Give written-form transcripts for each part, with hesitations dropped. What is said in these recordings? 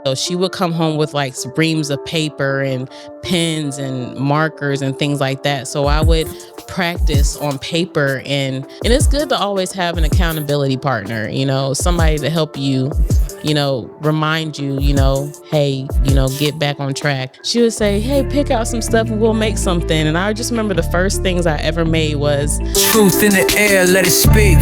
So she would come home with like reams of paper and pens and markers and things like that. So I would practice on paper, and it's good to always have an accountability partner, somebody to help you, remind you, hey, get back on track. She would say, hey, pick out some stuff and we'll make something. And I just remember the first things I ever made was truth in the air, let it speak.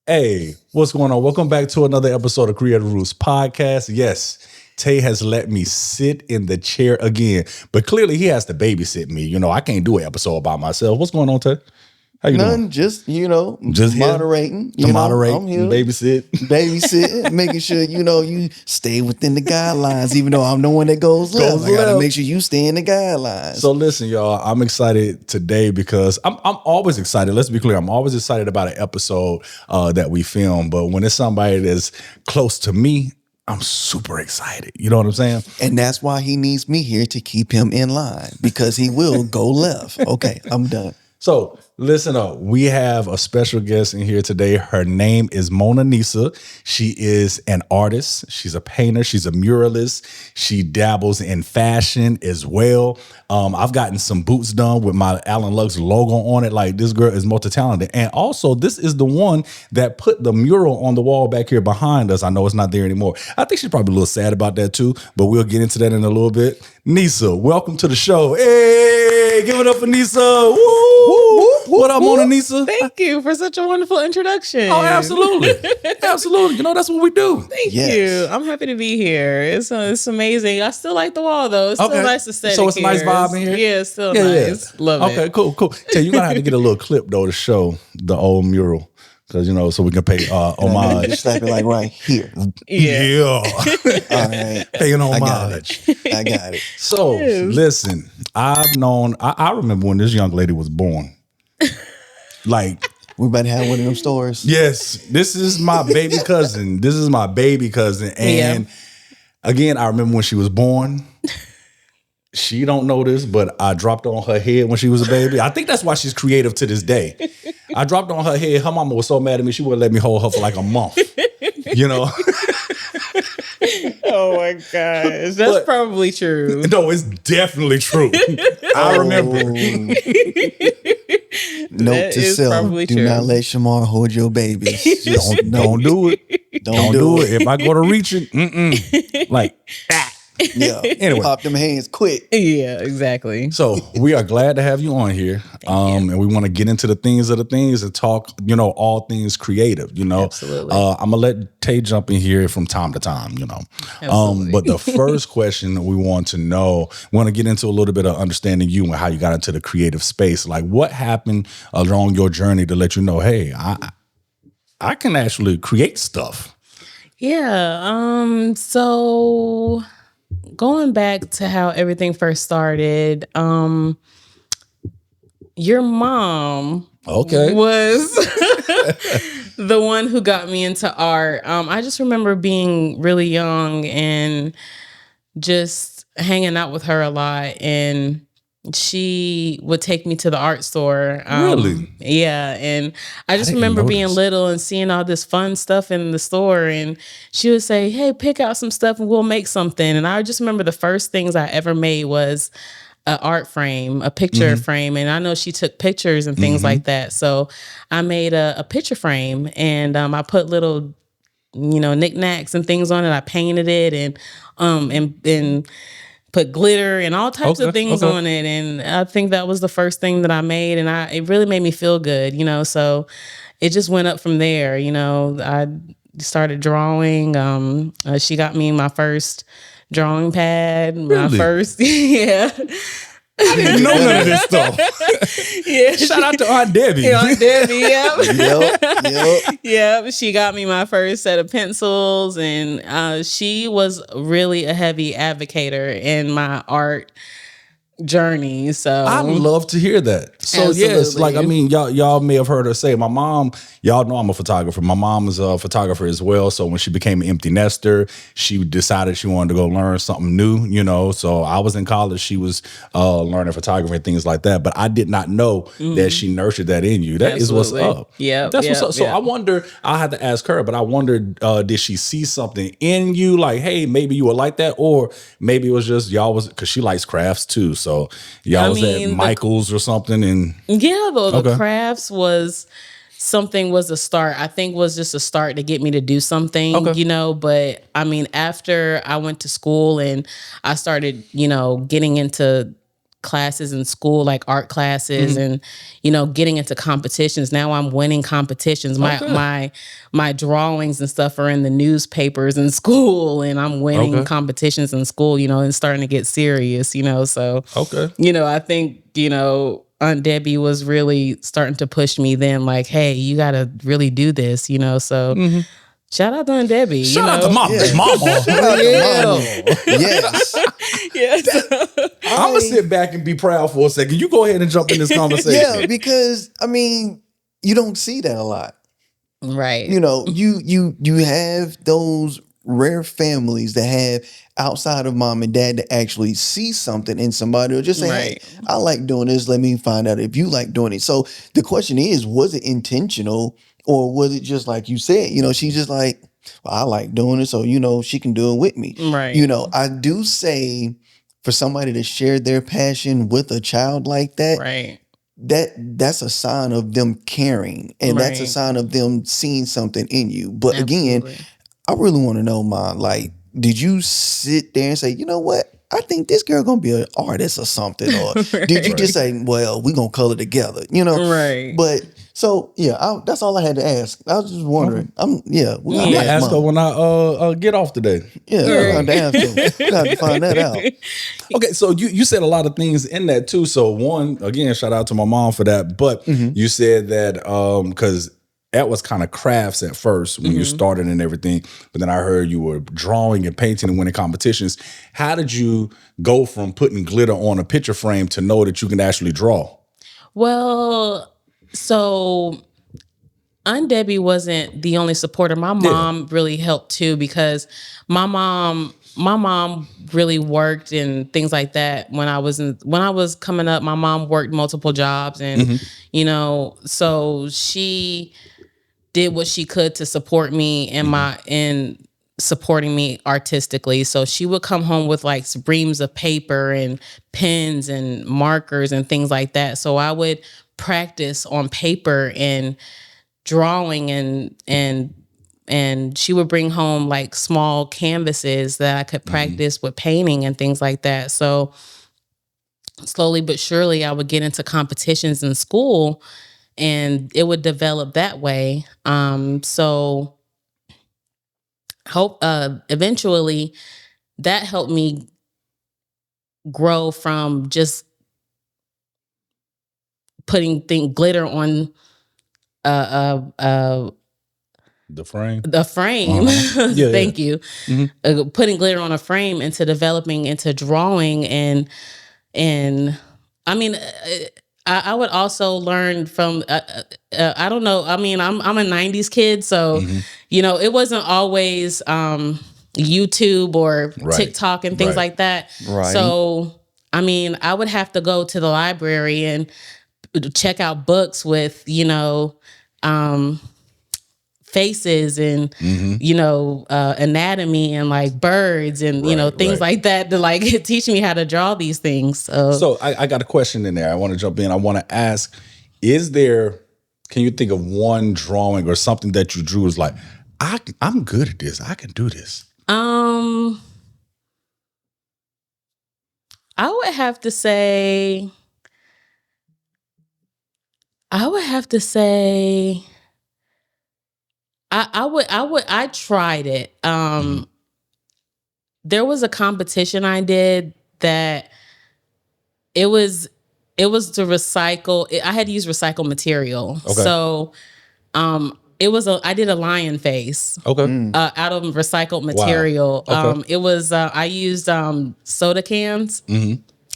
Hey, what's going on? Welcome back to another episode of Creative Roots Podcast. Yes, Tae has let me sit in the chair again, but clearly he has to babysit me. I can't do an episode by myself. What's going on, Tae? How you doing? Just Just moderating. Moderate, I'm here. babysitting, making sure you stay within the guidelines. Even though I'm the one that goes left, I gotta make sure you stay in the guidelines. So listen, y'all, I'm excited today because I'm always excited. Let's be clear, I'm always excited about an episode that we film. But when it's somebody that's close to me, I'm super excited. You know what I'm saying? And that's why he needs me here to keep him in line, because he will go left. Okay, I'm done. So listen up. We have a special guest in here today. Her name is MonaNisa. She is an artist. She's a painter. She's a muralist. She dabbles in fashion as well. I've gotten some boots done with my Allen Lux logo on it. Like, this girl is multi-talented. And also, this is the one that put the mural on the wall back here behind us. I know it's not there anymore. I think she's probably a little sad about that too, but we'll get into that in a little bit. Nisa, welcome to the show. Hey, give it up for Nisa. Woo! What up, MonaNisa? Thank you for such a wonderful introduction. Oh, absolutely. Absolutely. That's what we do. Thank you. I'm happy to be here. It's amazing. I still like the wall, though. It's still nice to stay. So it's a nice vibe in here? Yeah, it's still nice. Yeah. Love it. Okay, cool. Tae, you're going to have to get a little clip, though, to show the old mural. Because, so we can pay homage. Just slap it like right here. Yeah. All right. Paying homage. I got it. So, listen, I remember when this young lady was born. Like, we better have one of them stores. Yes, this is my baby cousin. And again, I remember when she was born. She don't know this, but I dropped on her head when she was a baby. I think that's why she's creative to this day. I dropped on her head. Her mama was so mad at me, she wouldn't let me hold her for like a month. Oh my gosh. That's probably true. No, it's definitely true. I remember. Note to self, do not let Shamar hold your babies. Just don't do it. Don't do it. If I go to reach it, like that. Yeah. Anyway, pop them hands quick. Yeah, exactly. So we are glad to have you on here. And we want to get into the things and talk, all things creative, Absolutely. I'm gonna let Tae jump in here from time to time, Absolutely. But the first question we want to get into a little bit of understanding you and how you got into the creative space. Like, what happened along your journey to let you know, hey, I can actually create stuff? Yeah. So going back to how everything first started, your mom was the one who got me into art. I just remember being really young and just hanging out with her a lot, and she would take me to the art store. Really? Yeah. And I just remember being little and seeing all this fun stuff in the store. And she would say, hey, pick out some stuff and we'll make something. And I just remember the first things I ever made was an art frame, a picture frame. And I know she took pictures and things like that. So I made a picture frame, and I put little, knickknacks and things on it. I painted it and put glitter and all types of things on it. And I think that was the first thing that I made. And it really made me feel good, so it just went up from there. I started drawing. She got me my first drawing pad. Really? My first, yeah. I didn't know none of this stuff. Yeah. Shout out to Aunt Debbie. Aunt Debbie, Yep. Yeah, she got me my first set of pencils, and she was really a heavy advocator in my art journey. So I love to hear that. So yes, like I mean, y'all may have heard her say, my mom, y'all know I'm a photographer. My mom is a photographer as well. So when she became an empty nester, she decided she wanted to go learn something new, you know. So I was in college, she was learning photography and things like that. But I did not know that she nurtured that in you. That is what's up. Yeah. That's what's up. So I wonder, I had to ask her, but I wondered, did she see something in you? Like, hey, maybe you were like that, or maybe it was just y'all was, because she likes crafts too. So y'all was at Michael's or something, and the crafts was a start. I think was just a start to get me to do something, you know. But I mean, after I went to school and I started, you know, getting into classes in school, like art classes, and you know, getting into competitions. Now I'm winning competitions. My drawings and stuff are in the newspapers in school, and I'm winning competitions in school, you know, and starting to get serious, you know. So you know, I think, you know, Aunt Debbie was really starting to push me then, like, hey, you gotta really do this, you know. So shout out to Aunt Debbie. Shout out to mama. Yes. Yes. I'm gonna sit back and be proud for a second. You go ahead and jump in this conversation. Yeah, because I mean, you don't see that a lot. Right. You know, you have those rare families that have outside of mom and dad to actually see something in somebody or just say, hey, I like doing this. Let me find out if you like doing it. So the question is, was it intentional or was it just like you said, you know, she's just like, well, I like doing it. So, you know, she can do it with me. Right. You know, I do say for somebody to share their passion with a child like that, right, that's a sign of them caring, and that's a sign of them seeing something in you. But again, I really want to know, Mom, like, did you sit there and say, you know what? I think this girl gonna be an artist or something, or did you just say, well, we gonna color together, you know? Right. But so yeah, that's all I had to ask. I was just wondering. I'm gonna ask her when I get off today. Yeah, I'm gonna ask her. We got to find that out. Okay, so you said a lot of things in that too. So one, again, shout out to my mom for that. But you said that because that was kind of crafts at first when you started and everything. But then I heard you were drawing and painting and winning competitions. How did you go from putting glitter on a picture frame to know that you can actually draw? Well, so Aunt Debbie wasn't the only supporter. My mom really helped too, because my mom really worked and things like that. When I was coming up, my mom worked multiple jobs, and you know, so she did what she could to support me in supporting me artistically. So she would come home with like reams of paper and pens and markers and things like that. So I would practice on paper and drawing, and she would bring home like small canvases that I could practice with painting and things like that. So slowly but surely I would get into competitions in school, and it would develop that way. So eventually that helped me grow from just putting glitter on the frame. Thank you. Putting glitter on a frame into developing into drawing, and I mean, I would also learn from I don't know. I mean, I'm a '90s kid, so you know, it wasn't always YouTube or TikTok and things like that. Right. So I mean, I would have to go to the library and check out books with, you know, faces and you know, anatomy and like birds and you know, things like that to like teach me how to draw these things. So I got a question in there. I want to jump in. I want to ask, can you think of one drawing or something that you drew is like, I'm good at this, I can do this? I would have to say I tried it. There was a competition I did that it was to recycle. I had to use recycled material. Okay. So I did a lion face. Okay. Out of recycled material. Wow. Okay. It was I used soda cans.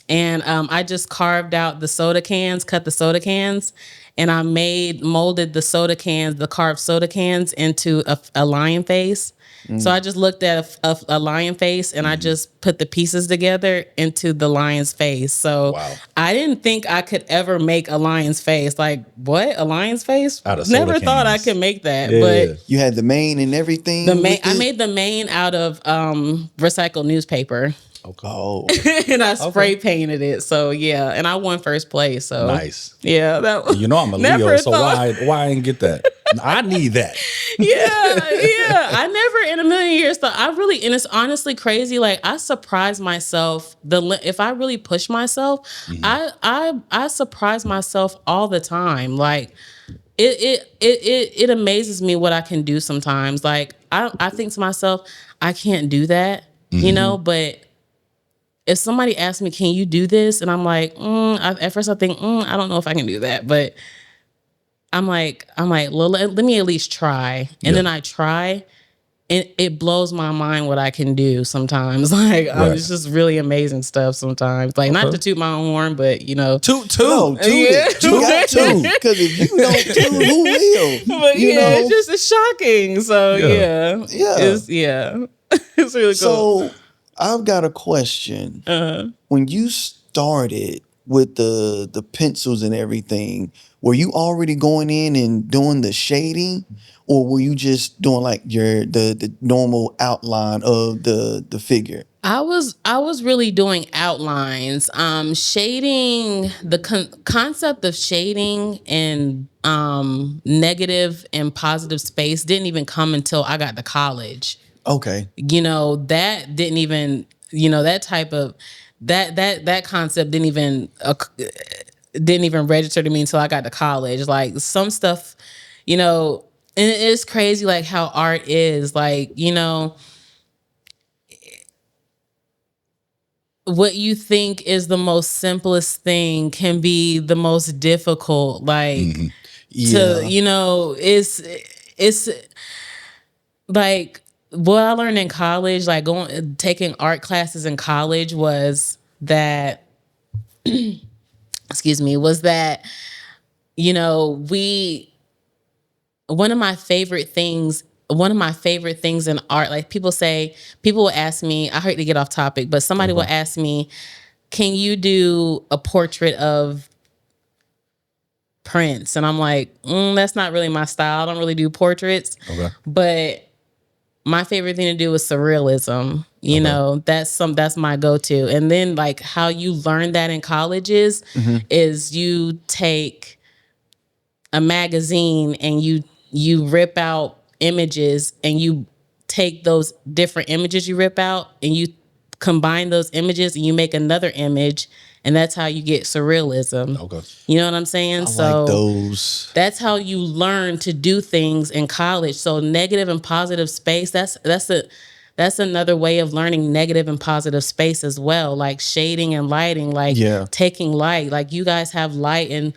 and I just carved out the soda cans, cut the soda cans, and I molded the soda cans, the carved soda cans into a lion face. So I just looked at a lion face and I just put the pieces together into the lion's face. So I didn't think I could ever make a lion's face. Like, what? A lion's face? Out of Never soda thought I cans. could make that. Yeah. But You had the mane and everything. I made the mane out of recycled newspaper. Oh, And I spray painted it. So yeah, and I won first place. So Nice. Yeah, that You know I'm a never Leo, so thought- why I didn't get that? I need that. yeah. I never in a million years thought and it's honestly crazy. Like I surprise myself. If I really push myself, I surprise myself all the time. Like it amazes me what I can do sometimes. Like I think to myself, I can't do that, you know, but if somebody asks me, can you do this? And I'm like, at first I think, I don't know if I can do that, but I'm like, well, let me at least try. And then I try, and it blows my mind what I can do sometimes. Like, it's just really amazing stuff sometimes. Like, not to toot my own horn, but, you know. Toot. no, toot it. You got to. Because if you don't toot, who will? But You know? it's shocking. So, yeah. It's really cool. So I've got a question. When you started with the pencils and everything, were you already going in and doing the shading, or were you just doing like the normal outline of the figure? I was really doing outlines. Shading, the concept of shading and negative and positive space didn't even come until I got to college. Okay. You know, that didn't even, you know, that type of that concept didn't even register to me until I got to college. Like some stuff, you know, and it's crazy like how art is. Like, you know, what you think is the most simplest thing can be the most difficult. Like to, you know, it's like what I learned in college, like taking art classes in college was that, excuse me, was that, you know, one of my favorite things in art, like people will ask me, I hate to get off topic, but somebody will ask me, can you do a portrait of Prince? And I'm like, that's not really my style. I don't really do portraits. Okay. But my favorite thing to do is surrealism. You know, that's my go-to. And then like how you learn that in colleges is you take a magazine and you rip out images and you take those different images you rip out and you combine those images and you make another image, and that's how you get surrealism. Okay. You know what I'm saying? I like those. That's how you learn to do things in college. So negative and positive space, that's another way of learning negative and positive space as well. Like shading and lighting, like taking light. Like you guys have light and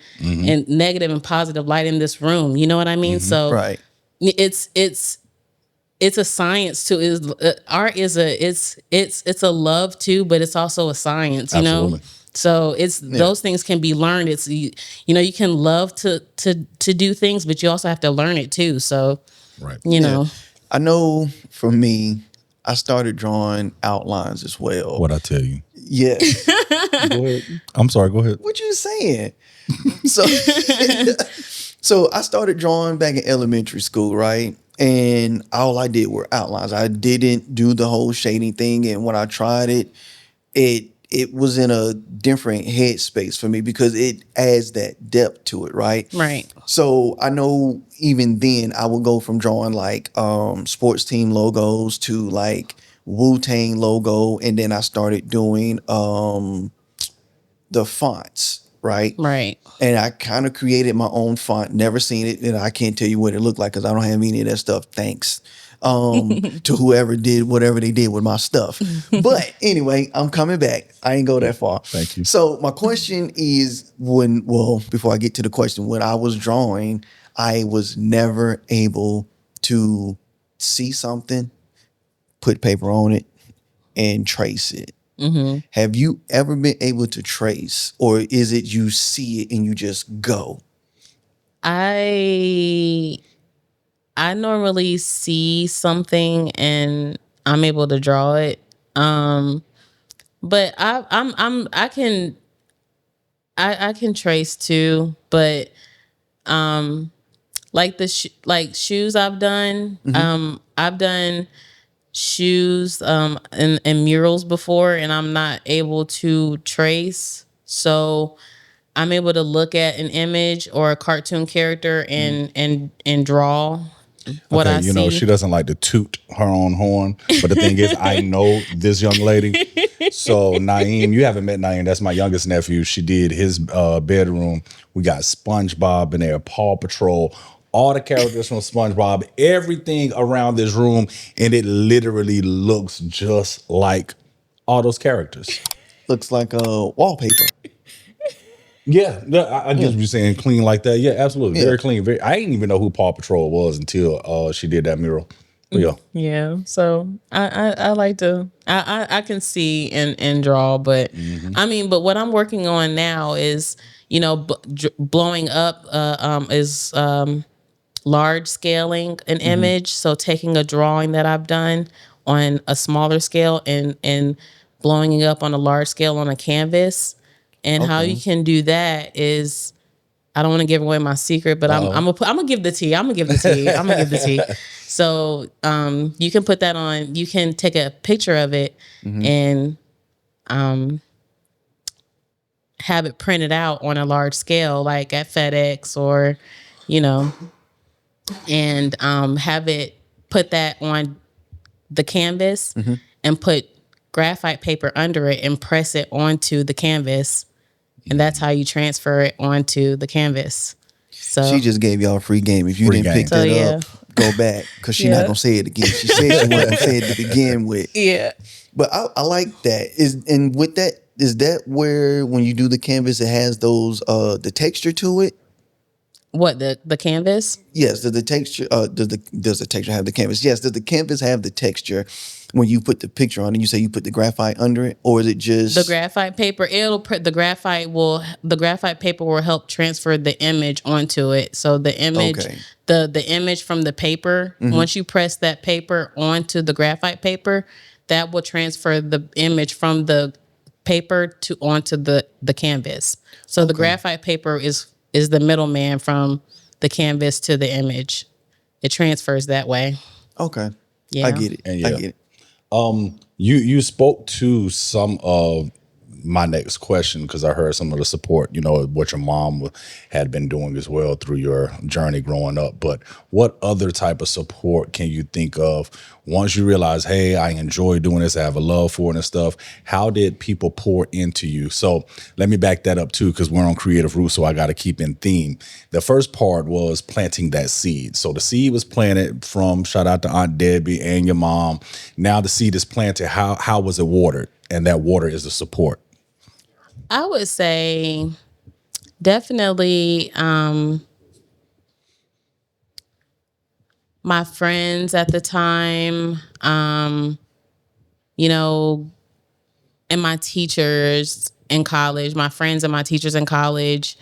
negative and positive light in this room. You know what I mean? So it's a science too. Art is it's a love too, but it's also a science, you know? So those things can be learned. It's, you know, you can love to do things, but you also have to learn it too. So, you know, I know for me, I started drawing outlines as well. What'd I tell you? Yeah. Go ahead. I'm sorry. Go ahead. What you saying? So I started drawing back in elementary school, right? And all I did were outlines. I didn't do the whole shading thing. And when I tried it was in a different headspace for me because it adds that depth to it, right? Right. So I know even then I would go from drawing like sports team logos to like Wu-Tang logo, and then I started doing the fonts, right? Right. And I kind of created my own font. Never seen it, and I can't tell you what it looked like because I don't have any of that stuff. Thanks to whoever did whatever they did with my stuff. But anyway, I'm coming back. I ain't go that far. Thank you. So my question is before I get to the question, when I was drawing, I was never able to see something, put paper on it, and trace it. Have you ever been able to trace, or is it you see it and you just go? I normally see something and I'm able to draw it. But I can trace too, but like like shoes I've done. I've done shoes and murals before, and I'm not able to trace. So I'm able to look at an image or a cartoon character and draw what Okay, I see. she doesn't like to toot her own horn, but the thing is, I know this young lady. So Naeem, you haven't met Naeem. That's my youngest nephew. She did his bedroom. We got SpongeBob in there, Paw Patrol, all the characters from SpongeBob, everything around this room, and it literally looks just like all those characters. Looks like a wallpaper. Yeah, I guess you're saying clean like that. Yeah, absolutely, very clean. I didn't even know who Paw Patrol was until she did that mural. But yeah, Yeah, so I like to I can see and draw, but I mean, but what I'm working on now is blowing up is large scaling an image. So taking a drawing that I've done on a smaller scale and blowing it up on a large scale on a canvas. And how you can do that is, I don't want to give away my secret, but I'm gonna give the tea. I'm gonna give the tea. So you can put that on. You can take a picture of it and have it printed out on a large scale, like at FedEx or, and have it put that on the canvas and put graphite paper under it and press it onto the canvas. And that's how you transfer it onto the canvas. So she just gave y'all a free game. If you didn't pick that up, go back, because she's not gonna say it again. She said she wasn't gonna say it to begin with. Yeah. But I like that. And with that, is that where when you do the canvas, it has those the texture to it? What, the canvas? Yes. Does the texture does the texture have the canvas? Yes. Does the canvas have the texture when you put the picture on and you say you put the graphite under it, or is it just the graphite paper? The graphite paper will help transfer the image onto it. So the image, the image from the paper, once you press that paper onto the graphite paper, that will transfer the image from the paper onto the canvas. So the graphite paper is the middleman from the canvas to the image. It transfers that way. Okay. Yeah. I get it. I get it. You spoke to some of my next question, because I heard some of the support, what your mom had been doing as well through your journey growing up. But what other type of support can you think of once you realize, hey, I enjoy doing this, I have a love for it and stuff? How did people pour into you? So let me back that up too, because we're on Creative Roots, so I got to keep in theme. The first part was planting that seed. So the seed was planted from, shout out to Aunt Debbie and your mom. Now the seed is planted. How was it watered? And that water is the support. I would say definitely my friends at the time, and my teachers in college, my friends and my teachers in college,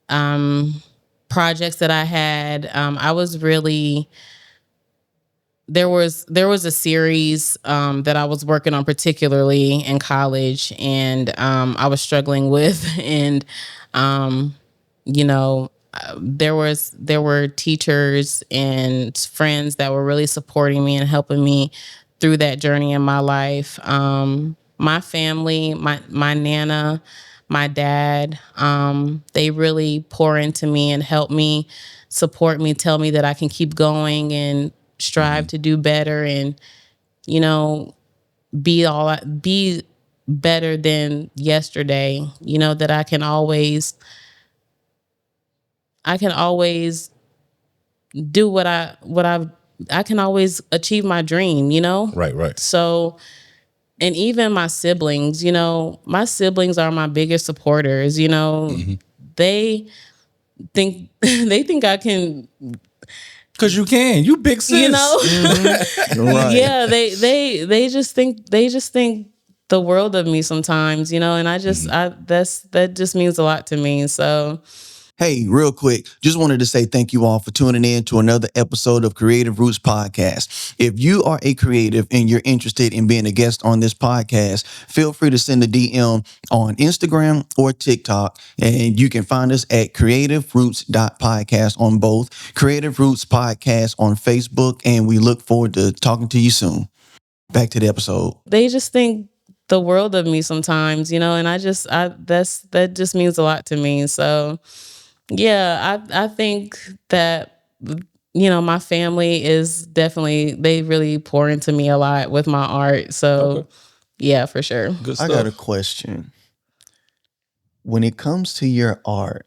projects that I had. I was really, there was a series that I was working on particularly in college, and I was struggling with, and there were teachers and friends that were really supporting me and helping me through that journey in my life. My family, my nana, my dad, they really pour into me and help me, support me, tell me that I can keep going and strive to do better, and be better than yesterday. That I can always do what I can always achieve my dream. Right. So, and even my siblings, my siblings are my biggest supporters. They think I can. Because you can, you big sis. Right. Yeah, they just think the world of me sometimes, and that just means a lot to me. So Hey, real quick, just wanted to say thank you all for tuning in to another episode of Creative Roots Podcast. If you are a creative and you're interested in being a guest on this podcast, feel free to send a DM on Instagram or TikTok, and you can find us at creativeroots.podcast on both, Creative Roots Podcast on Facebook, and we look forward to talking to you soon. Back to the episode. they just think the world of me sometimes, and that just means a lot to me. So yeah, I think that, my family is definitely, they really pour into me a lot with my art. So yeah, for sure. Good stuff. I got a question. When it comes to your art,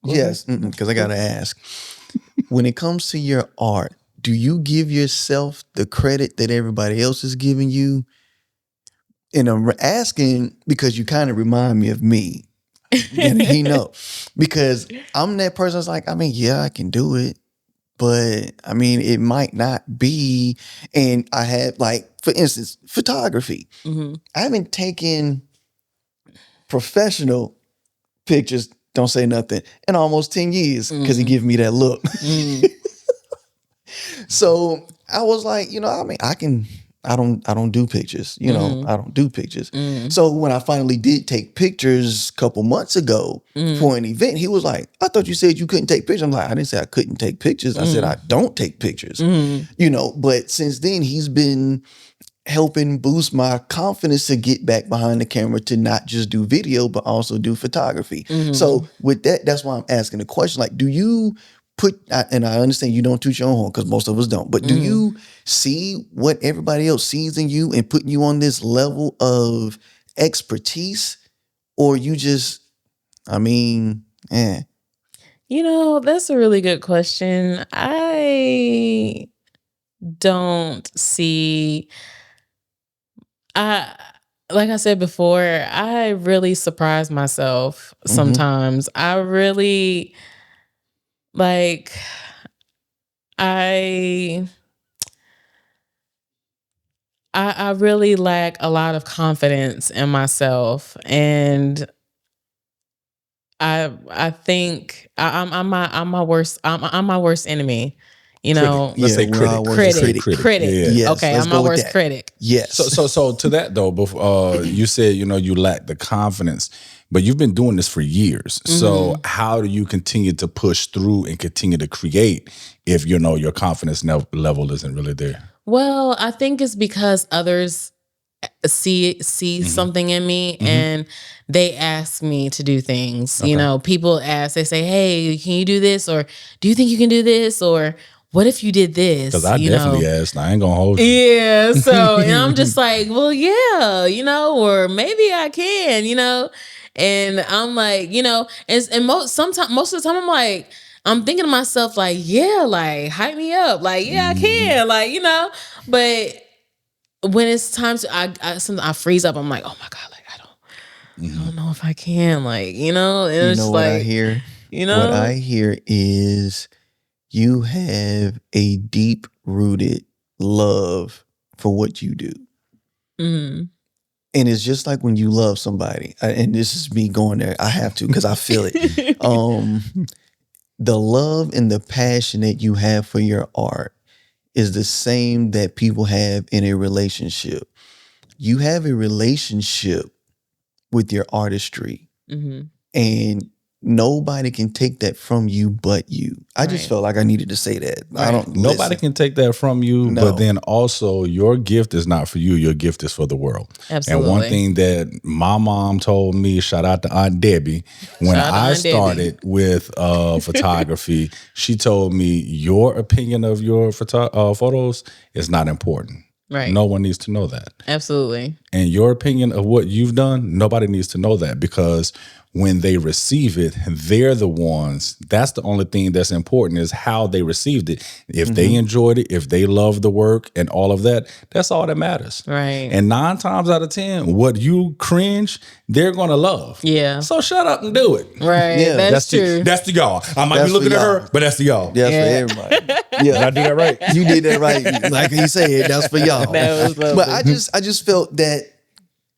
yes, because I got to ask. When it comes to your art, do you give yourself the credit that everybody else is giving you? And I'm asking because you kind of remind me of me. And he know. Because I'm that person that's like, yeah, I can do it. But it might not be. And I have, like, for instance, photography. Mm-hmm. I haven't taken professional pictures, don't say nothing, in almost 10 years because he gave me that look. So I was like, I don't do pictures, I don't do pictures. So when I finally did take pictures a couple months ago for an event, he was like, I thought you said you couldn't take pictures. I'm like, I didn't say I couldn't take pictures. I said, I don't take pictures, but since then he's been helping boost my confidence to get back behind the camera, to not just do video, but also do photography. So with that, that's why I'm asking the question, like, do you and I understand you don't toot your own horn because most of us don't, but do you see what everybody else sees in you and putting you on this level of expertise, or you just, that's a really good question. I don't see, like I said before, I really surprise myself sometimes. I really, like, I really lack a lot of confidence in myself, and I think I'm my worst enemy. Let's say critic. Critic. Yeah. Yes, Okay, let's I'm my go with worst that. critic. Yes. So to that though, before you said you lack the confidence, but you've been doing this for years. So how do you continue to push through and continue to create if your confidence level isn't really there? Well, I think it's because others see something in me and they ask me to do things. People ask, they say, hey, can you do this? Or do you think you can do this? Or what if you did this? Because I definitely asked. I ain't gonna hold you. Yeah. So and I'm just like, well, yeah, or maybe I can, and I'm like, and most of the time I'm like, I'm thinking to myself like, yeah, like hype me up, like, yeah, I can, like, but when it's time to, sometimes I freeze up. I'm like, oh my God, like I don't know if I can, like, and it's what like, I hear? What I hear is you have a deep rooted love for what you do. And it's just like when you love somebody, and this is me going there, I have to, because I feel it. The love and the passion that you have for your art is the same that people have in a relationship. You have a relationship with your artistry, and nobody can take that from you but you. I just felt like I needed to say that. Right. Nobody can take that from you, but then also your gift is not for you. Your gift is for the world. Absolutely. And one thing that my mom told me, shout out to Aunt Debbie, when I started with photography, she told me your opinion of your photos is not important. Right. No one needs to know that. Absolutely. And your opinion of what you've done, nobody needs to know that, because when they receive it, they're the ones. That's the only thing that's important, is how they received it. If they enjoyed it, if they loved the work and all of that, that's all that matters. Right. And 9 times out of 10, what you cringe, they're gonna love. Yeah. So shut up and do it. Right. Yeah. That's true. That's the y'all. I might That's be looking for at y'all. her, but that's the y'all. That's for everybody. Yeah, Did I do that right? you did that right. Like he said, that's for y'all. That was lovely. But I just felt that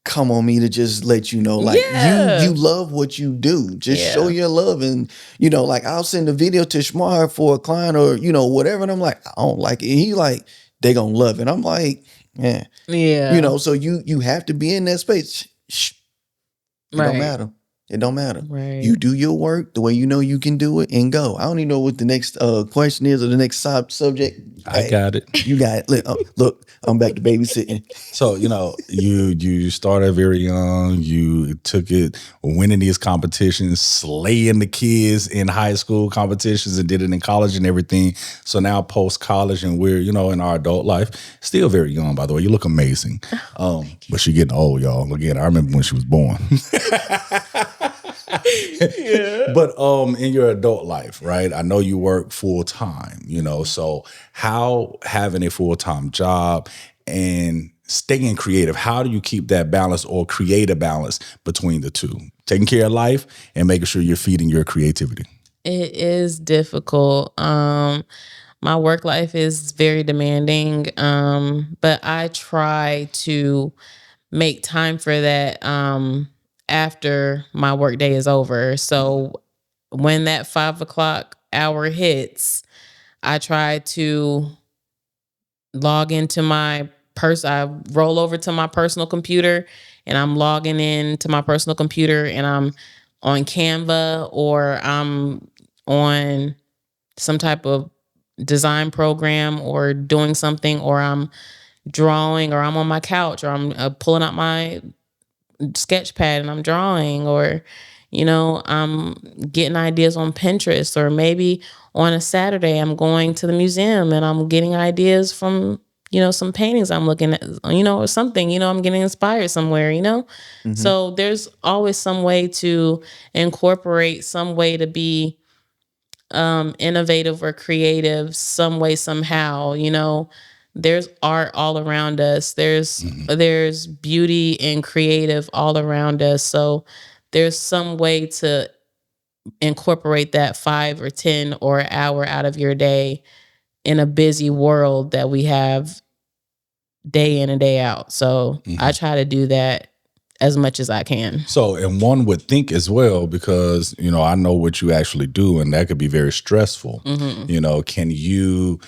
come on me to just let you know, like you love what you do. Just show your love, and like I'll send a video to Shamar for a client or whatever, and I'm like, I don't like it. He like, they gonna love it. I'm like, yeah. So you have to be in that space. It don't matter. It don't matter. Right. You do your work the way you can do it and go. I don't even know what the next question is or the next subject. I got it. You got it. Look, I'm back to babysitting. So, you started very young. You took it, winning these competitions, slaying the kids in high school competitions, and did it in college and everything. So now post-college, and we're, in our adult life, still very young, by the way. You look amazing. But she's getting old, y'all. Again, I remember when she was born. But in your adult life, right? I know you work full time, so how having a full-time job and staying creative, how do you keep that balance or create a balance between the two? Taking care of life and making sure you're feeding your creativity. It is difficult. My work life is very demanding, but I try to make time for that after my work day is over. So when that 5 o'clock hour hits, I try to log into my I roll over to my personal computer, and I'm logging into my personal computer, and I'm on Canva, or I'm on some type of design program, or doing something, or I'm drawing, or I'm on my couch, or I'm pulling out my sketch pad and I'm drawing, or I'm getting ideas on Pinterest, or maybe on a Saturday I'm going to the museum and I'm getting ideas from some paintings I'm looking at, or something, I'm getting inspired somewhere, So there's always some way to incorporate, some way to be innovative or creative, some way, somehow. There's art all around us. There's beauty and creative all around us. So there's some way to incorporate that 5 or 10 or an hour out of your day in a busy world that we have day in and day out. So I try to do that as much as I can. So, and one would think as well, because, I know what you actually do, and that could be very stressful. Do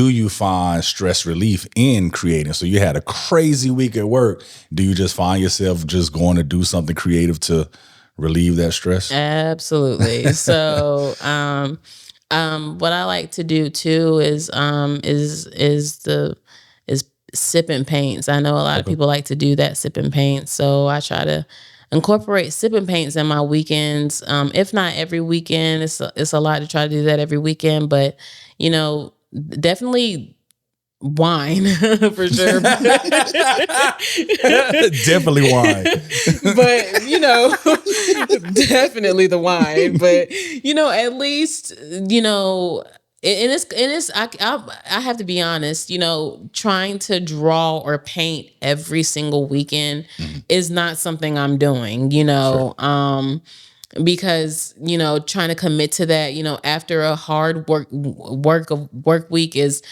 you find stress relief in creating? So you had a crazy week at work. Do you just find yourself just going to do something creative to relieve that stress? Absolutely. So, what I like to do too is sip and paints. I know a lot of people like to do that, sip and paint. So I try to incorporate sip and paints in my weekends. If not every weekend, it's a lot to try to do that every weekend, but definitely wine for sure. Definitely wine. But definitely the wine. But at least and it's I have to be honest, trying to draw or paint every single weekend is not something I'm doing, sure. Because trying to commit to that, after a hard work week is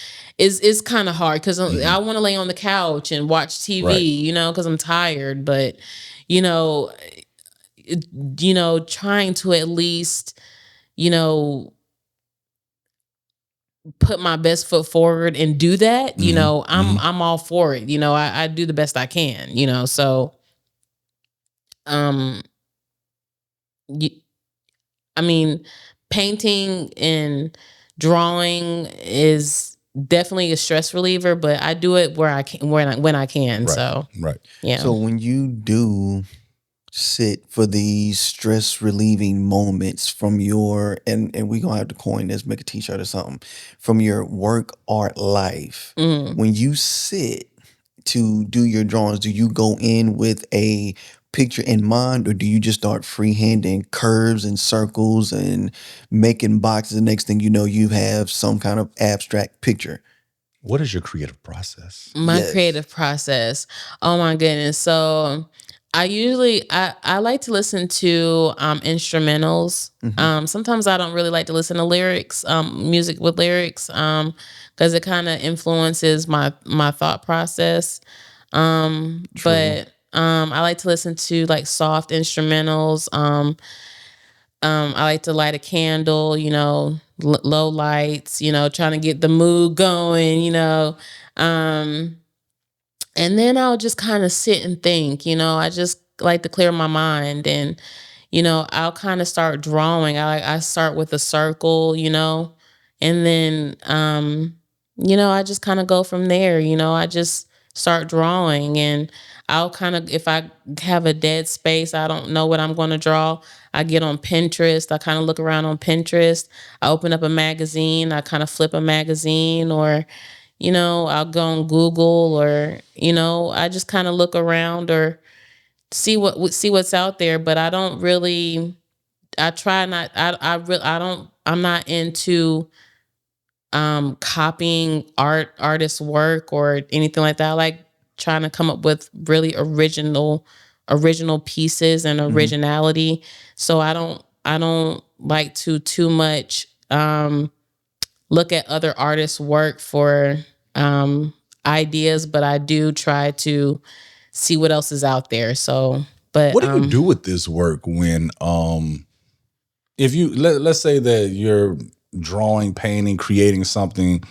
kind of hard, because I want to lay on the couch and watch TV, right. Because I'm tired. But trying to at least put my best foot forward and do that, I'm all for it. I do the best I can, so painting and drawing is definitely a stress reliever, but I do it where I can, when I can. Right. So right. Yeah. So when you do sit for these stress relieving moments from your, and we gonna have to coin this, make a t-shirt or something, from your work art life, when you sit to do your drawings, do you go in with a picture in mind, or do you just start freehanding curves and circles and making boxes? The next thing you know, you have some kind of abstract picture. What is your creative process? My creative process. Oh my goodness. So I like to listen to instrumentals. Sometimes I don't really like to listen to lyrics, music with lyrics, because it kind of influences my thought process. But I like to listen to like soft instrumentals. I like to light a candle, low lights, trying to get the mood going, and then I'll just kind of sit and think, I just like to clear my mind, and, I'll kind of start drawing. I start with a circle, and then, I just kind of go from there. I just start drawing, and I'll kind of, if I have a dead space, I don't know what I'm going to draw, I get on Pinterest. I kind of look around on Pinterest. I open up a magazine. I kind of flip a magazine, or, I'll go on Google, or, I just kind of look around or see what's out there. But I don't really, I try not, I don't, I'm not into copying artists' work or anything like that. I like trying to come up with really original pieces and originality. So I don't like to too much look at other artists' work for ideas, but I do try to see what else is out there. So, but what do you do with this work when if you let's say that you're drawing, painting, creating something,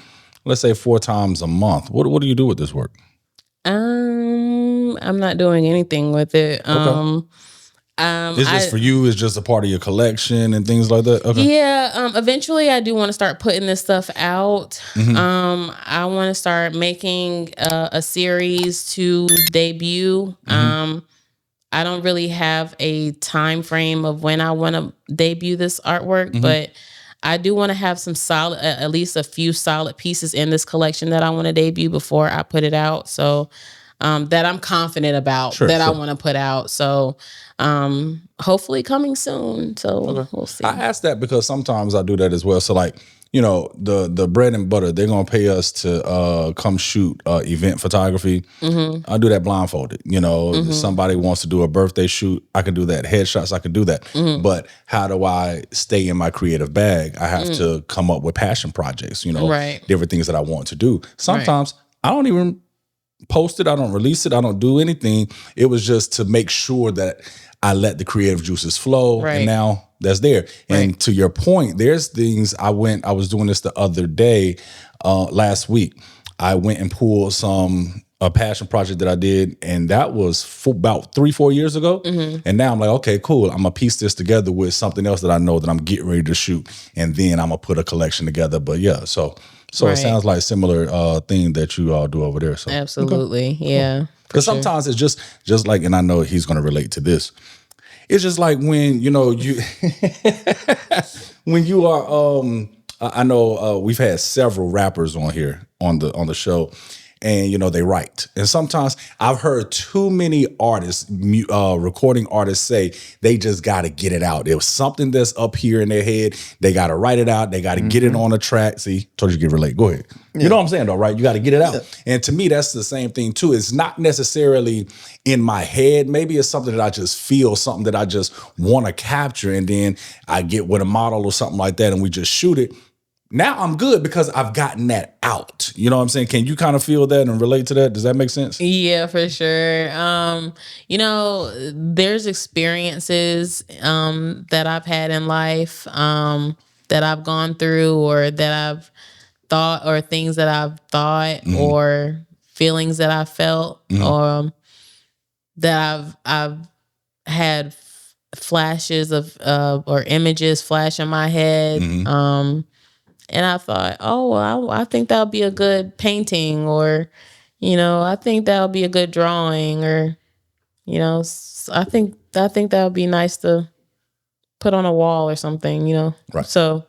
let's say 4 times a month, what do you do with this work? I'm not doing anything with it. Okay. It's just for you, it's just a part of your collection and things like that. Okay. Yeah. Eventually I do want to start putting this stuff out. I want to start making a series to debut. I don't really have a time frame of when I want to debut this artwork, but I do want to have some solid, at least a few solid pieces in this collection that I want to debut before I put it out. So that I'm confident about, I want to put out. So hopefully coming soon. So we'll see. I ask that because sometimes I do that as well. So like, the bread and butter, they're going to pay us to come shoot event photography. I do that blindfolded. If somebody wants to do a birthday shoot, I can do that. Headshots, I can do that. But how do I stay in my creative bag? I have to come up with passion projects, different things that I want to do. Sometimes I don't even post it. I don't release it. I don't do anything. It was just to make sure that I let the creative juices flow. And now that's there. And to your point, there's things I was doing this the other day, last week. I went and pulled a passion project that I did, and that was about 3-4 years ago. And now I'm like, okay, cool. I'm gonna piece this together with something else that I know that I'm getting ready to shoot, and then I'm gonna put a collection together. But yeah, so it sounds like a similar thing that you all do over there. So absolutely, okay. Yeah. Because sometimes it's just like, and I know he's gonna relate to this. It's just like when you when you are I know we've had several rappers on here on the show, and they write. And sometimes I've heard too many artists, recording artists, say they just got to get it out. It was something that's up here in their head. They got to write it out. They got to get it on a track. See, told you to get relate. Go ahead. Yeah. You know what I'm saying, though, right? You got to get it out. Yeah. And to me, that's the same thing too. It's not necessarily in my head. Maybe it's something that I just feel, something that I just want to capture, and then I get with a model or something like that, and we just shoot it. Now I'm good because I've gotten that out. You know what I'm saying? Can you kind of feel that and relate to that? Does that make sense? Yeah, for sure. There's experiences that I've had in life that I've gone through, or that I've thought, or things that I've thought, or feelings that I felt, or that I've had flashes of or images flash in my head. And I thought, oh, well, I think that would be a good painting, or, I think that would be a good drawing, or, I think that would be nice to put on a wall or something, Right. So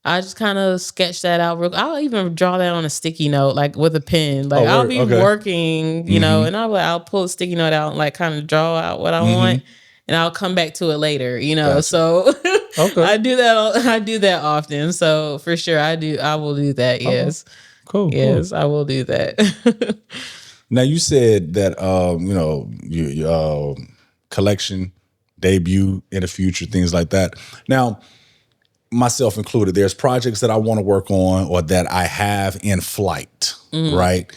I just kind of sketch that out. I'll even draw that on a sticky note, like with a pen. Like I'll be working, and I'll pull a sticky note out and like kind of draw out what I want, and I'll come back to it later, Gotcha. So okay. I do that often. So for sure, I will do that. Yes. Cool. Yes, cool. I will do that. Now you said that your collection debut in the future, things like that. Now, myself included, there's projects that I want to work on or that I have in flight, right?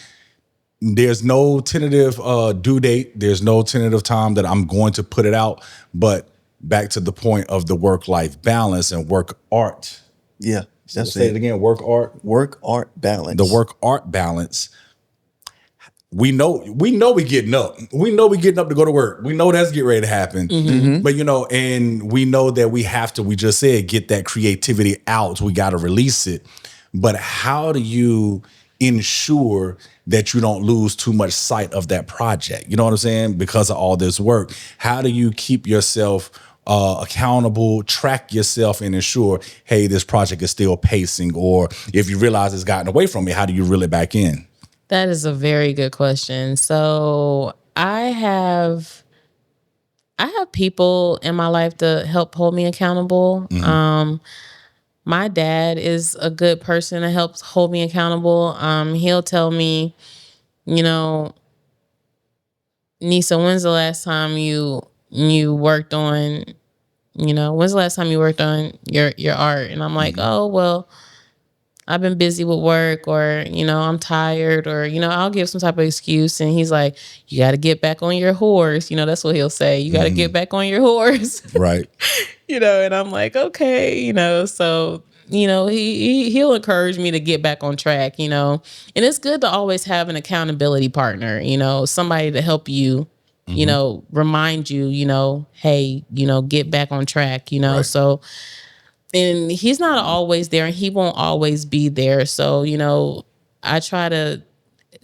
there's no tentative due date. There's no tentative time that I'm going to put it out. But back to the point of the work-life balance and work art. Yeah. That's say it again. Work art. Work art balance. The work art balance. We know we getting up. We know we getting up to go to work. We know that's getting ready to happen. But and we know that we have to, we just said, get that creativity out. We got to release it. But how do you ensure that you don't lose too much sight of that project? You know what I'm saying? Because of all this work, how do you keep yourself accountable, track yourself, and ensure, hey, this project is still pacing? Or if you realize it's gotten away from me, how do you reel it back in? That is a very good question. So I have people in my life to help hold me accountable. My dad is a good person that helps hold me accountable. He'll tell me, Nisa, when's the last time you worked on, when's the last time you worked on your art? And I'm like, oh, well, I've been busy with work, or, I'm tired, or, I'll give some type of excuse. And he's like, you got to get back on your horse. That's what he'll say. You got to get back on your horse. Right. And I'm like, okay, so, he'll encourage me to get back on track, and it's good to always have an accountability partner, somebody to help you, remind you, hey, get back on track, right. So, and he's not always there, and he won't always be there. So, I try to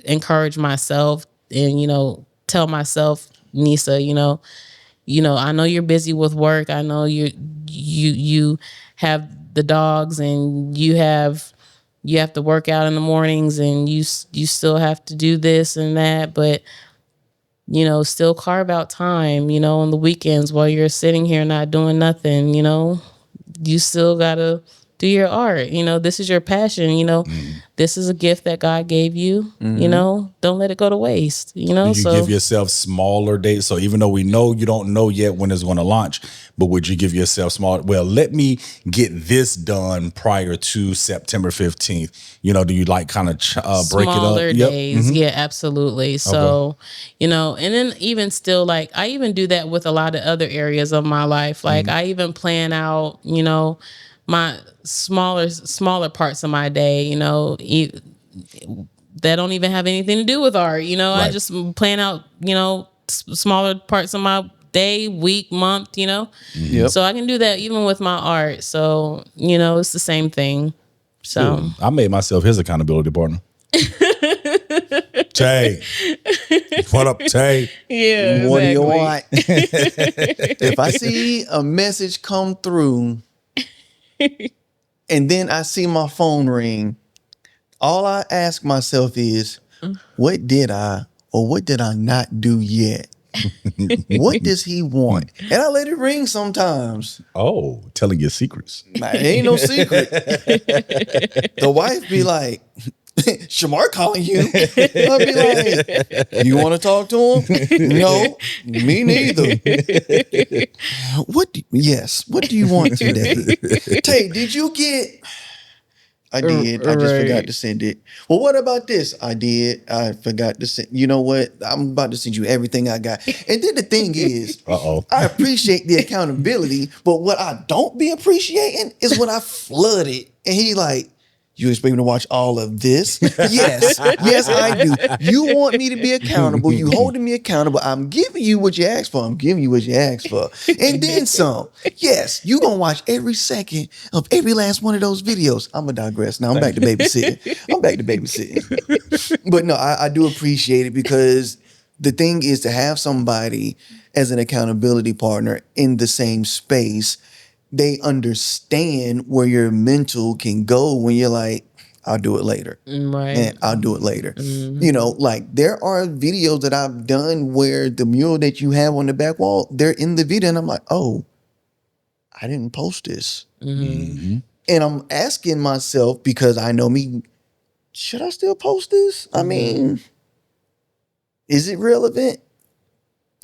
encourage myself and, tell myself, Nisa, I know you're busy with work. I know you have the dogs, and you have to work out in the mornings, and you still have to do this and that, but still carve out time, on the weekends while you're sitting here not doing nothing. You still gotta do your art. This is your passion. This is a gift that God gave you. Don't let it go to waste. Do you give yourself smaller dates? So even though we know you don't know yet when it's going to launch, but would you give yourself smaller? Well, let me get this done prior to September 15th. Do you like kind of break smaller it up? Days? Yep. Yeah, absolutely. So, and then even still, like, I even do that with a lot of other areas of my life. Like I even plan out, my smaller parts of my day, that don't even have anything to do with art. Right. I just plan out, smaller parts of my day, week, month, Yep. So I can do that even with my art. So, it's the same thing. So cool. I made myself his accountability partner. Tay. What up, Tay? Yeah. What do you want? If I see a message come through and then I see my phone ring, all I ask myself is, what did I or what did I not do yet? What does he want? And I let it ring sometimes. Oh, telling your secrets. It ain't no secret. The wife be like, Shamar calling you. I'll be like, you want to talk to him? No, me neither. What do you want today? Tay, did you get... I did. I just forgot to send it. Well, what about this? I did. I forgot to send. You know what? I'm about to send you everything I got. And then the thing is, I appreciate the accountability, but what I don't be appreciating is when I flood it. And he like, you expect me to watch all of this? Yes. Yes, I do. You want me to be accountable. You holding me accountable. I'm giving you what you asked for. And then some. Yes, you gonna watch every second of every last one of those videos. I'm gonna digress. Now I'm back to babysitting. But no, I do appreciate it, because the thing is to have somebody as an accountability partner in the same space. They understand where your mental can go when you're like, I'll do it later. Right. And I'll do it later. Mm-hmm. Like there are videos that I've done where the mural that you have on the back wall, they're in the video. And I'm like, oh, I didn't post this. Mm-hmm. And I'm asking myself, because I know me, should I still post this? I mean, is it relevant?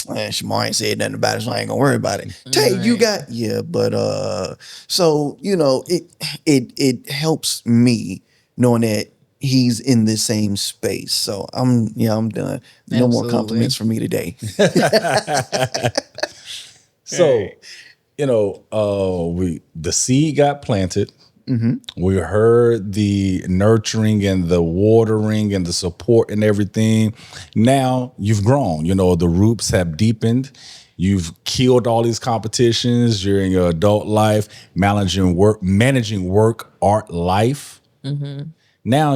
Shamar ain't said nothing about it, so I ain't gonna worry about it. Tay, you got so it helps me knowing that he's in the same space. So I'm done. No more Absolutely. compliments for me today. So, the seed got planted. We heard the nurturing and the watering and the support and everything. Now you've grown. The roots have deepened. You've killed all these competitions. You're in your adult life, managing work, art, life. Now,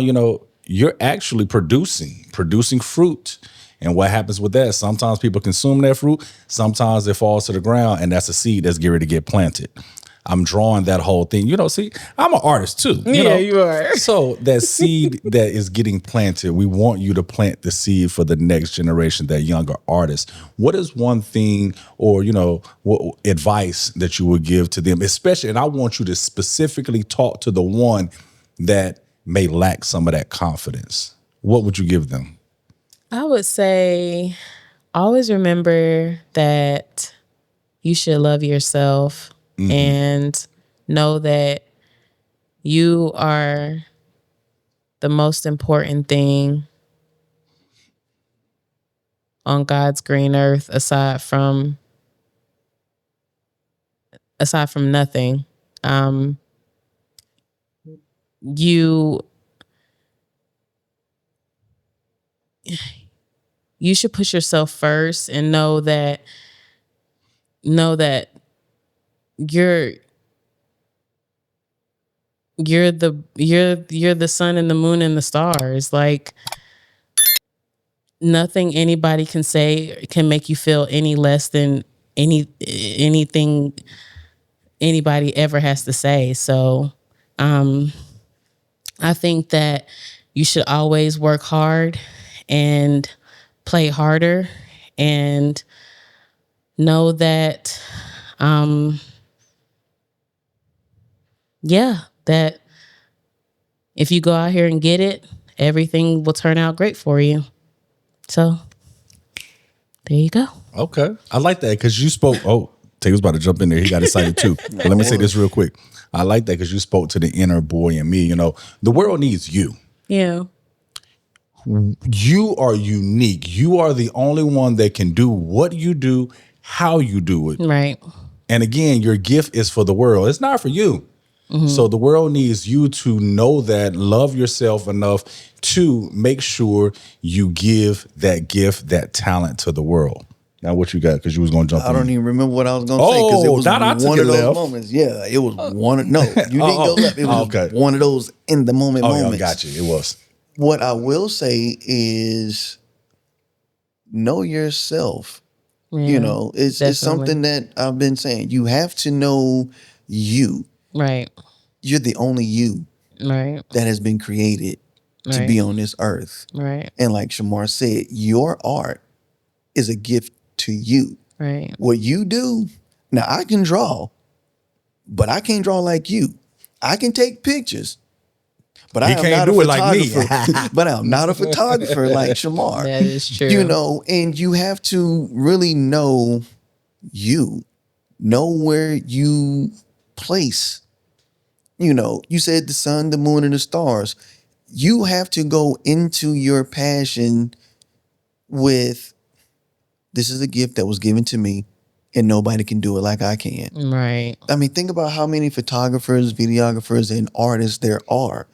you're actually producing fruit. And what happens with that? Sometimes people consume that fruit. Sometimes it falls to the ground, and that's a seed that's getting ready to get planted. I'm drawing that whole thing. See, I'm an artist too. You are. So that seed that is getting planted, we want you to plant the seed for the next generation, that younger artist. What is one thing or, what advice that you would give to them, especially, and I want you to specifically talk to the one that may lack some of that confidence. What would you give them? I would say always remember that you should love yourself and know that you are the most important thing on God's green earth aside from nothing. You should push yourself first and know that you're the sun and the moon and the stars. Like, nothing anybody can say can make you feel any less than anything anybody ever has to say. So I think that you should always work hard and play harder, and know that that if you go out here and get it, everything will turn out great for you. So there you go. Okay. I like that because you spoke. Oh, Tay was about to jump in there. He got excited too. But let me say this real quick. I like that because you spoke to the inner boy in me. The world needs you. Yeah. You are unique. You are the only one that can do what you do, how you do it. Right. And again, your gift is for the world. It's not for you. So the world needs you to know that, love yourself enough to make sure you give that gift, that talent to the world. Now, what you got? Because you was going to jump in. I don't even remember what I was going to say because it was one of those moments. Yeah, it was one. No, you didn't go left. It was one of those in the moment moments. Oh, got you. It was. What I will say is know yourself. Yeah, It's something that I've been saying. You have to know you. Right. You're the only you Right. that has been created to be on this earth. Right. And like Shamar said, your art is a gift to you. Right. What you do, now I can draw, but I can't draw like you. I can take pictures, but I am not a photographer. But I'm not a photographer like Shamar. That is true. And you have to really know you. Know where you place. You said the sun, the moon, and the stars. You have to go into your passion with, this is a gift that was given to me and nobody can do it like I can. Right. I mean, think about how many photographers, videographers, and artists there are.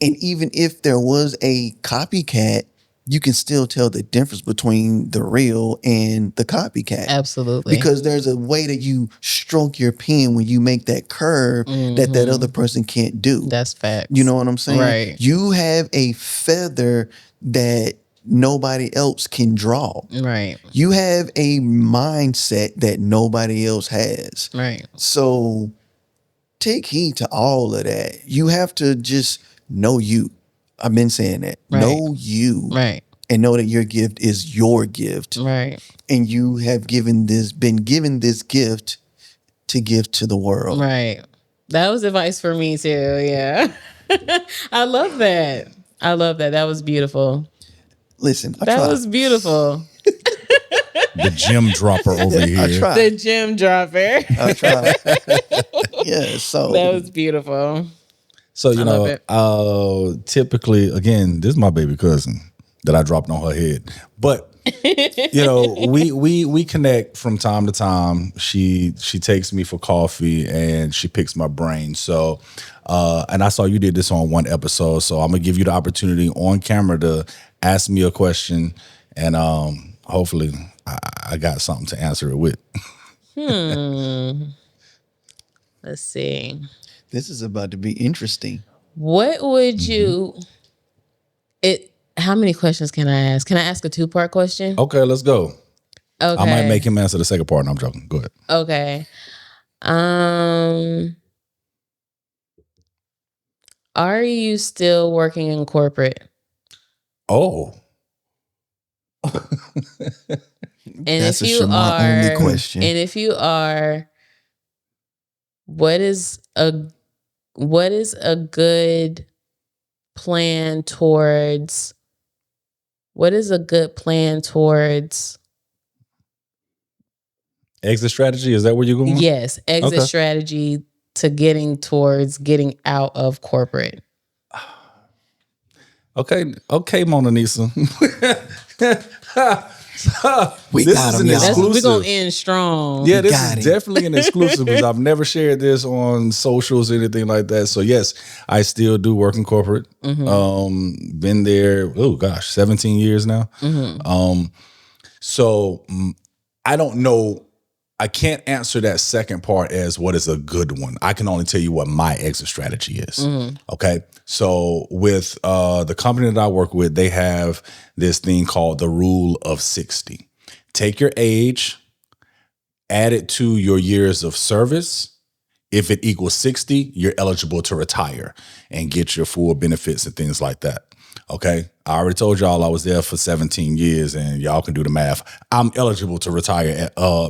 And even if there was a copycat, you can still tell the difference between the real and the copycat. Absolutely. Because there's a way that you stroke your pen when you make that curve that other person can't do. That's facts. You know what I'm saying? Right. You have a feather that nobody else can draw. Right. You have a mindset that nobody else has. Right. So take heed to all of that. You have to just know you. I've been saying that. Right. Know you. Right. And know that your gift is your gift. Right. And you have been given this gift to give to the world. Right. That was advice for me too. Yeah. I love that. That was beautiful. Listen, That was beautiful. The gem dropper over here. I tried. The gem dropper. I tried. Yeah, so That was beautiful. So, I love it. typically, again, this is my baby cousin that I dropped on her head. But we connect from time to time. She takes me for coffee and she picks my brain. So, and I saw you did this on one episode. So I'm gonna give you the opportunity on camera to ask me a question, and hopefully I got something to answer it with. Let's see. This is about to be interesting. What would you? How many questions can I ask? Can I ask a 2-part question? Okay, let's go. Okay. I might make him answer the second part. No, I'm joking. Go ahead. Okay. Are you still working in corporate? Oh. And That's if a you Shamar are, only question. And if you are, what is a good plan towards? What is a good plan towards? Exit strategy? Is that where you're going? Yes, exit strategy to getting out of corporate. Okay, MonaNisa. We this got is him, an y'all. exclusive. We're gonna end strong. Yeah, this Got is him. definitely an exclusive because I've never shared this on socials or anything like that. So yes, I still do work in corporate. Been there, 17 years now. So I don't know. I can't answer that second part as what is a good one. I can only tell you what my exit strategy is. Okay. So with the company that I work with, they have this thing called the rule of 60. Take your age, add it to your years of service. If it equals 60, you're eligible to retire and get your full benefits and things like that. Okay. I already told y'all I was there for 17 years and y'all can do the math. I'm eligible to retire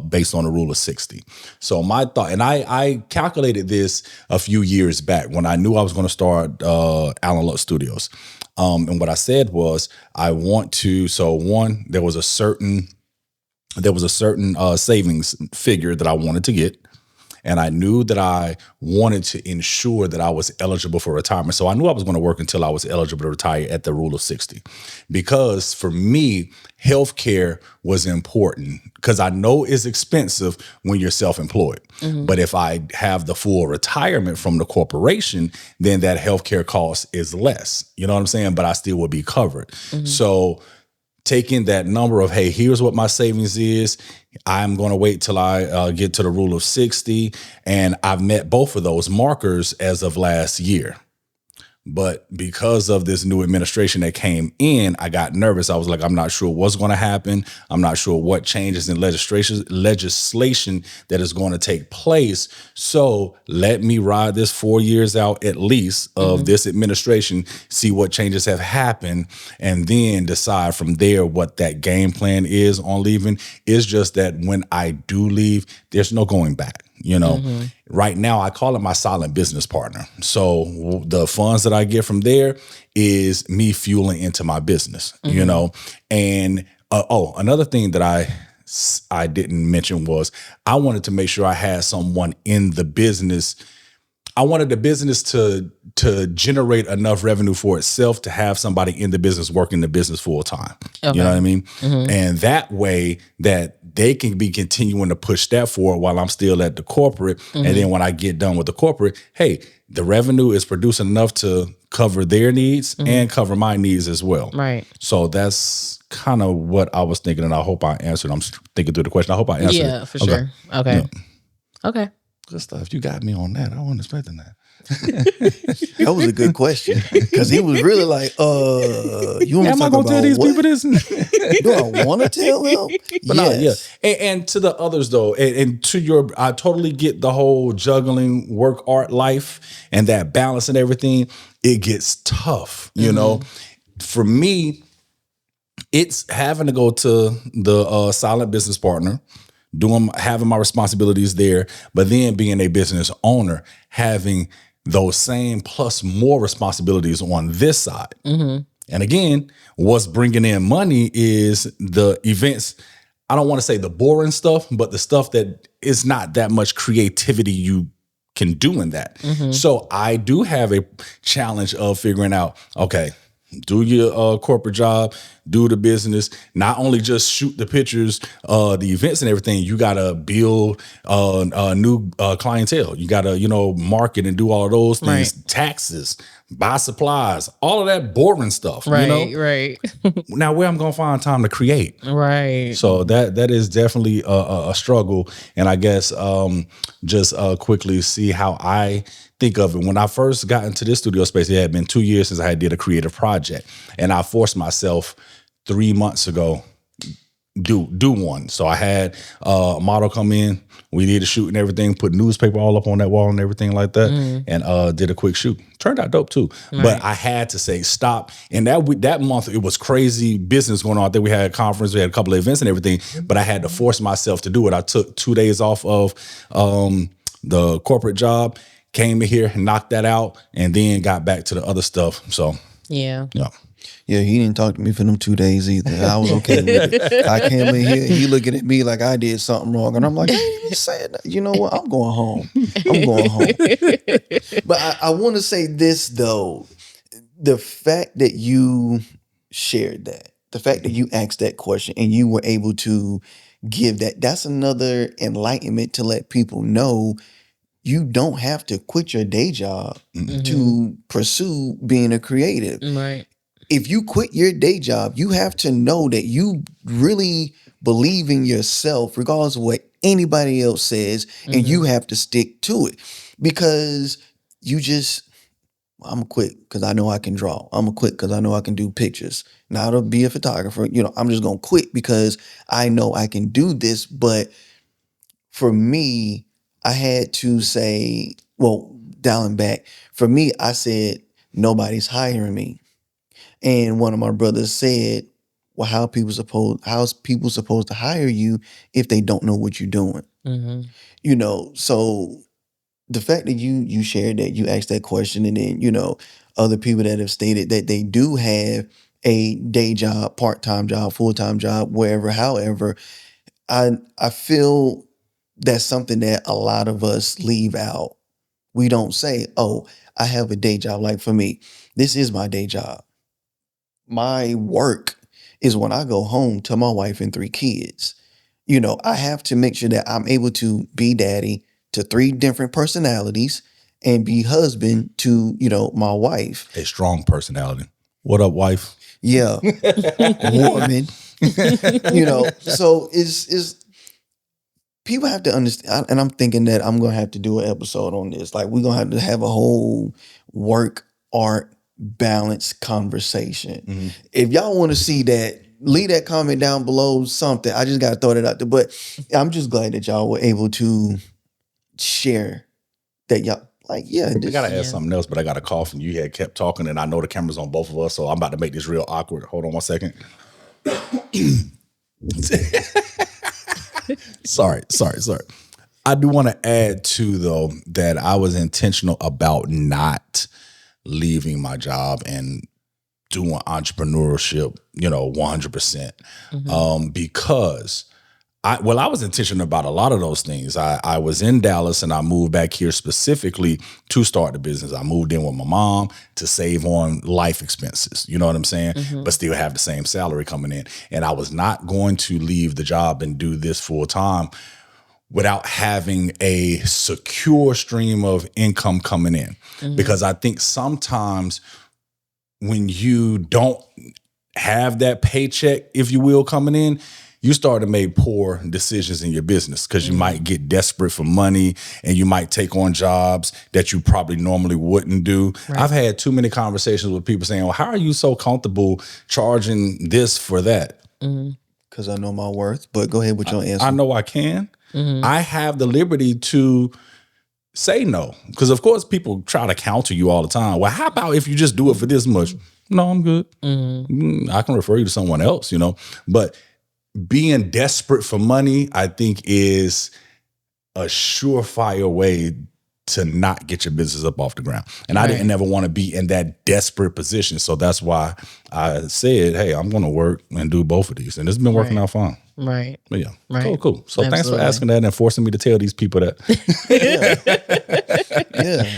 based on the rule of 60. So my thought, and I calculated this a few years back when I knew I was going to start Allen Lutz Studios. And what I said was, I want to, so one, there was a certain savings figure that I wanted to get. And I knew that I wanted to ensure that I was eligible for retirement. So I knew I was going to work until I was eligible to retire at the rule of 60. Because for me, healthcare was important because I know it's expensive when you're self-employed. But if I have the full retirement from the corporation, then that healthcare cost is less. You know what I'm saying? But I still will be covered. So taking that number of, hey, here's what my savings is. I'm going to wait till I get to the rule of 60. And I've met both of those markers as of last year. But because of this new administration that came in, I got nervous. I was like, I'm not sure what's going to happen. I'm not sure what changes in legislation that is going to take place. So let me ride this 4 years out at least of this administration, see what changes have happened, and then decide from there what that game plan is on leaving. It's just that when I do leave, there's no going back. Right now I call it my silent business partner. So the funds that I get from there is me fueling into my business, and another thing that I didn't mention was I wanted to make sure I had someone in the business. I wanted the business to generate enough revenue for itself to have somebody in the business working the business full time. You know what I mean? And that way that they can be continuing to push that forward while I'm still at the corporate. And then when I get done with the corporate, hey, the revenue is producing enough to cover their needs and cover my needs as well. Right. So that's kind of what I was thinking, and I hope I answered. I'm thinking through the question. I hope I answered it. Yeah, for sure. Okay. Yeah. Okay. Good stuff. You got me on that. I wasn't expecting that. That was a good question because he was really like, "You want to Am I talk going to about tell these what? people this? Do I want to tell them?" But Yes. no, yeah. And to the others though, and to your, I totally get the whole juggling work, art, life, and that balance and everything. It gets tough, you know. For me, it's having to go to the silent business partner, having my responsibilities there, but then being a business owner, having those same plus more responsibilities on this side. And again, what's bringing in money is the events. I don't want to say the boring stuff, but the stuff that is not that much creativity you can do in that. So I do have a challenge of figuring out, okay, do your corporate job, do the business, not only just shoot the pictures, the events and everything, you got to build a new clientele. You got to, market and do all of those things, taxes, buy supplies, all of that boring stuff. Right. Now, where I'm going to find time to create. Right. So that is definitely a struggle. And I guess just quickly see how I think of it. When I first got into this studio space, it had been 2 years since I did a creative project. And I forced myself 3 months ago do one. So I had a model come in. We did a shoot and everything, put newspaper all up on that wall and everything like that, and did a quick shoot. Turned out dope too. Right. But I had to say stop. And that month, it was crazy business going on. I think we had a conference, we had a couple of events and everything, but I had to force myself to do it. I took 2 days off of the corporate job, came in here, knocked that out, and then got back to the other stuff. So yeah. Yeah, he didn't talk to me for them 2 days either. I was okay with it. I came in here, he looking at me like I did something wrong. And I'm like, hey, you know what? I'm going home. But I want to say this, though. The fact that you shared that, the fact that you asked that question and you were able to give that's another enlightenment to let people know you don't have to quit your day job to pursue being a creative. Right. If you quit your day job, you have to know that you really believe in yourself, regardless of what anybody else says, and you have to stick to it. Because I'm gonna quit because I know I can draw. I'm gonna quit because I know I can do pictures. Now to be a photographer, I'm just gonna quit because I know I can do this. But for me, I had to say, dialing back, for me, I said, nobody's hiring me. And one of my brothers said, well, how's people supposed to hire you if they don't know what you're doing? So the fact that you shared that, you asked that question, and then, other people that have stated that they do have a day job, part-time job, full-time job, wherever, however, I feel that's something that a lot of us leave out. We don't say, oh, I have a day job. Like for me, this is my day job. My work is when I go home to my wife and 3 kids. I have to make sure that I'm able to be daddy to 3 different personalities and be husband to, my wife. A strong personality. What up, wife? Yeah. Woman. So it's people have to understand, and I'm thinking that I'm going to have to do an episode on this. Like, we're going to have a whole work, art, balance conversation. If y'all want to see that, leave that comment down below something. I just got to throw that out there. But I'm just glad that y'all were able to share that y'all, like, yeah. I got to add something else, but I got a cough and you had kept talking and I know the camera's on both of us, so I'm about to make this real awkward. Hold on one second. Sorry. I do want to add too, though, that I was intentional about not leaving my job and doing entrepreneurship, 100%. Because I was intentional about a lot of those things. I was in Dallas and I moved back here specifically to start the business. I moved in with my mom to save on life expenses, you know what I'm saying? But still have the same salary coming in. And I was not going to leave the job and do this full time without having a secure stream of income coming in. Because I think sometimes when you don't have that paycheck, if you will, coming in, you start to make poor decisions in your business because you might get desperate for money and you might take on jobs that you probably normally wouldn't do. Right. I've had too many conversations with people saying, well, how are you so comfortable charging this for that? Because I know my worth, but go ahead with your answer. I know I can. I have the liberty to say no. Because, of course, people try to counter you all the time. Well, how about if you just do it for this much? No, I'm good. I can refer you to someone else, But being desperate for money, I think, is a surefire way to not get your business up off the ground. And I didn't ever want to be in that desperate position. So that's why I said, hey, I'm going to work and do both of these. And it's been working out fine. Right. But yeah, Right. cool. So thanks for Absolutely. asking that and forcing me to tell these people that. Yeah.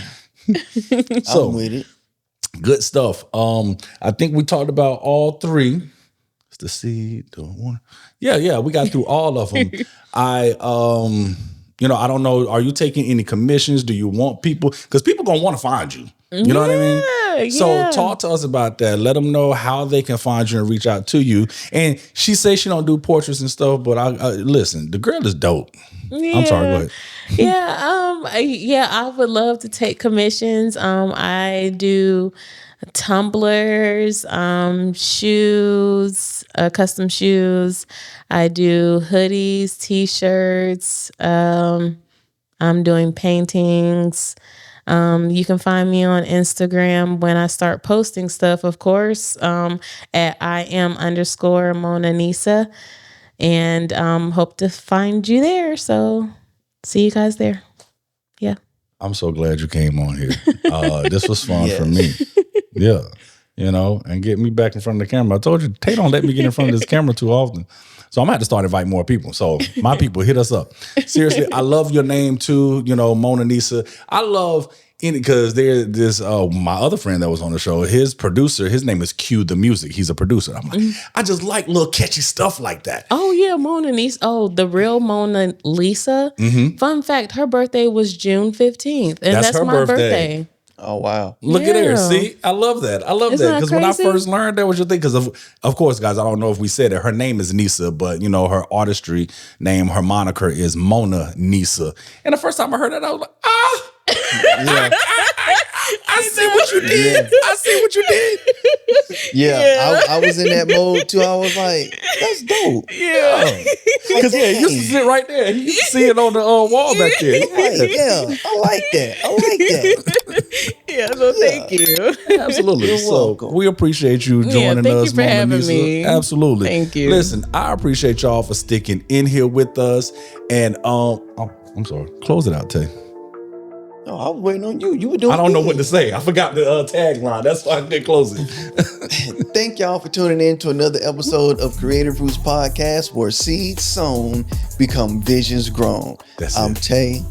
So I'm with it. good stuff. I think we talked about all three. It's the seed, the one. Yeah, we got through all of them. I don't know. Are you taking any commissions? Do you want people? Because people gonna want to find you. You know what I mean? So talk to us about that. Let them know how they can find you and reach out to you. And she says she don't do portraits and stuff, but I listen, the girl is dope. I'm sorry, go ahead. I would love to take commissions. I do tumblers, shoes, custom shoes. I do hoodies, t-shirts. I'm doing paintings. You can find me on Instagram when I start posting stuff, of course, at @IAM_MonaNisa, and hope to find you there. So see you guys there. Yeah. I'm so glad you came on here. This was fun for me. Yeah. And get me back in front of the camera. I told you, Tae don't let me get in front of this camera too often. So I'm gonna have to start inviting more people. So my people, hit us up. Seriously, I love your name too. MonaNisa. I love because there's this my other friend that was on the show. His producer, his name is Q the Music. He's a producer. I'm like, I just like little catchy stuff like that. Oh yeah, MonaNisa. Oh, the real MonaNisa. Fun fact: her birthday was June 15th, and that's her my birthday. Oh wow! Look at her. See, I love that. I love Isn't that that because when I crazy? first learned that was your thing. Because of course, guys, I don't know if we said it. Her name is Nisa, but her artistry name, her moniker is MonaNisa. And the first time I heard that, I was like, Yeah. I see what you did. Yeah. I see what you did. Yeah. I was in that mode too. I was like, that's dope. Yeah. Because he used to sit right there. He used to see it on the wall back there. Right, yeah, I like that. Yeah, so thank you. Absolutely. You're So welcome. we appreciate you joining thank us, you for having MonaNisa. me. Absolutely. Thank you. Listen, I appreciate y'all for sticking in here with us. And I'm sorry. Close it out, Tay. No, I was waiting on you. You were doing. I don't know good. what to say. I forgot the tagline. That's why I didn't close it. Thank y'all for tuning in to another episode of Creative Roots Podcast, where seeds sown become visions grown. I'm Tay.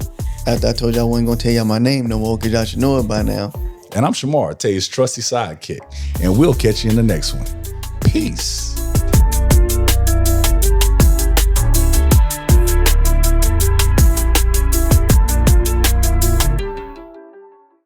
After I told y'all I wasn't gonna tell y'all my name no more, because y'all should know it by now. And I'm Shamar, Tay's trusty sidekick. And we'll catch you in the next one. Peace.